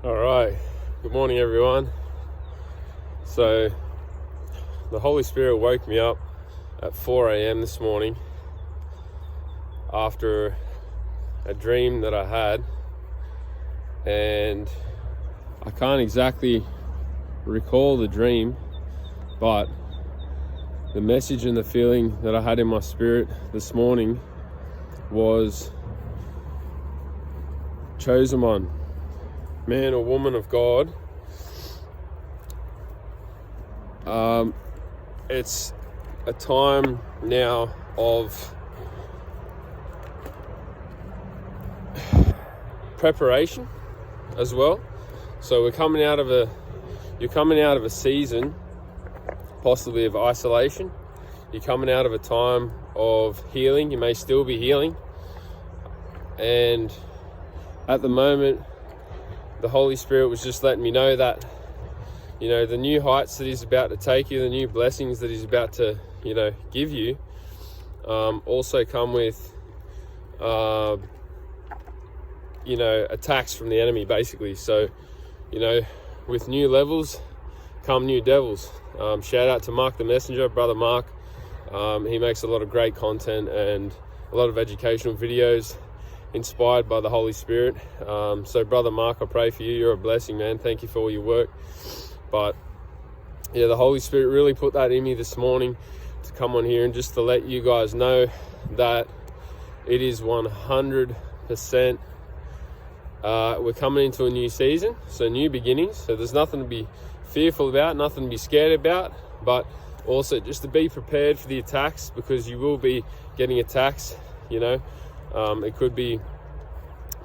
All right, good morning everyone. So the Holy Spirit woke me up at 4 a.m. this morning after a dream that I had, and I can't exactly recall the dream, but the message and the feeling that I had in my spirit this morning was chosen one, man or woman of God. It's a time now of preparation as well. So you're coming out of a season possibly of isolation. You're coming out of a time of healing. You may still be healing, and at the moment the Holy Spirit was just letting me know that, you know, the new heights that He's about to take you, the new blessings that He's about to, you know, give you, also come with, you know, attacks from the enemy, basically. So, you know, with new levels come new devils. Shout out to Mark the Messenger, brother Mark. He makes a lot of great content and a lot of educational videos inspired by the Holy Spirit. So brother Mark, I pray for you. You're a blessing, man. Thank you for all your work. But yeah, the Holy Spirit really put that in me this morning to come on here and just to let you guys know that it is 100%. We're coming into a new season, so new beginnings. So there's nothing to be fearful about, nothing to be scared about, but also just to be prepared for the attacks, because you will be getting attacks. You know, it could be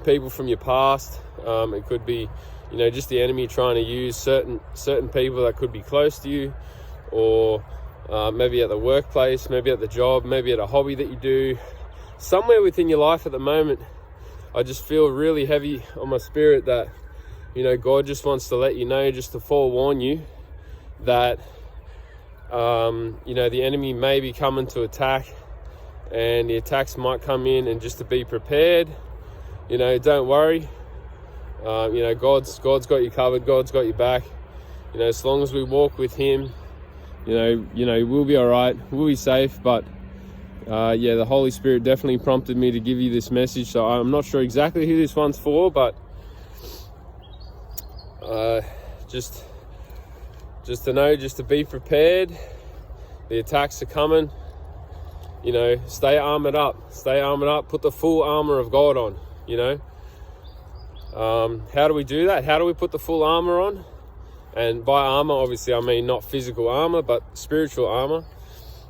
people from your past. It could be, you know, just the enemy trying to use certain people that could be close to you, or maybe at the workplace, maybe at the job, maybe at a hobby that you do, somewhere within your life at the moment. I just feel really heavy on my spirit that, you know, God just wants to let you know, just to forewarn you that, you know, the enemy may be coming to attack, and the attacks might come in, and just to be prepared. You know, don't worry. You know, God's got you covered. God's got you back. You know, as long as we walk with Him, you know, we'll be all right. We'll be safe. But yeah, the Holy Spirit definitely prompted me to give you this message. So I'm not sure exactly who this one's for, but just to know, just to be prepared. The attacks are coming. You know, stay armored up. Stay armored up. Put the full armor of God on. You know. How do we do that? How do we put the full armor on? And by armor, obviously, I mean not physical armor, but spiritual armor.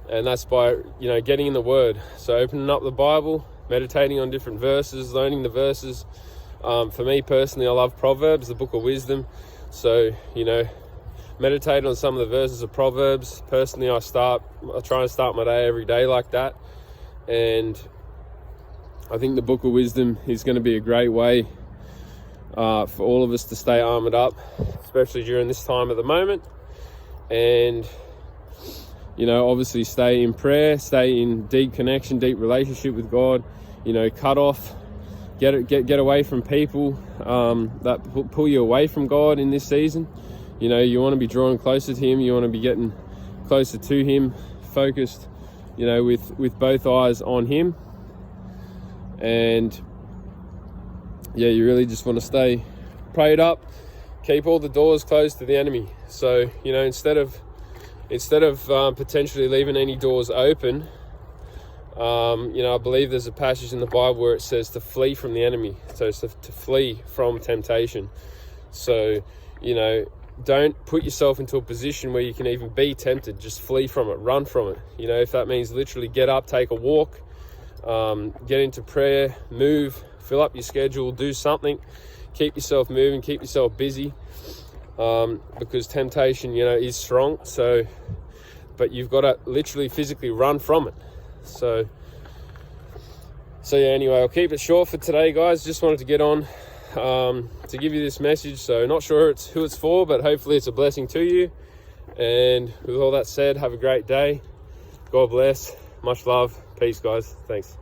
And that's by, you know, getting in the Word. So opening up the Bible, meditating on different verses, learning the verses. For me personally, I love Proverbs, the book of wisdom. So, you know, meditate on some of the verses of Proverbs. Personally, I try and start my day every day like that. And I think the book of wisdom is going to be a great way for all of us to stay armored up, especially during this time at the moment. And, you know, obviously stay in prayer, stay in deep connection, deep relationship with God. You know, cut off, get away from people that pull you away from God in this season. You know, you want to be drawing closer to Him. You want to be getting closer to Him, focused, you know, with both eyes on Him. And yeah, you really just want to stay prayed up, keep all the doors closed to the enemy. So, you know, instead of potentially leaving any doors open, you know, I believe there's a passage in the Bible where it says to flee from the enemy. So it's to flee from temptation. So, you know, don't put yourself into a position where you can even be tempted. Just flee from it, run from it. You know, if that means literally get up, take a walk, get into prayer, move, fill up your schedule, do something, keep yourself moving, keep yourself busy, because temptation, you know, is strong. So, but you've got to literally physically run from it. So yeah, anyway, I'll keep it short for today, guys. Just wanted to get on to give you this message. So not sure who it's for, but hopefully it's a blessing to you. And with all that said, have a great day. God bless. Much love. Peace, guys. Thanks.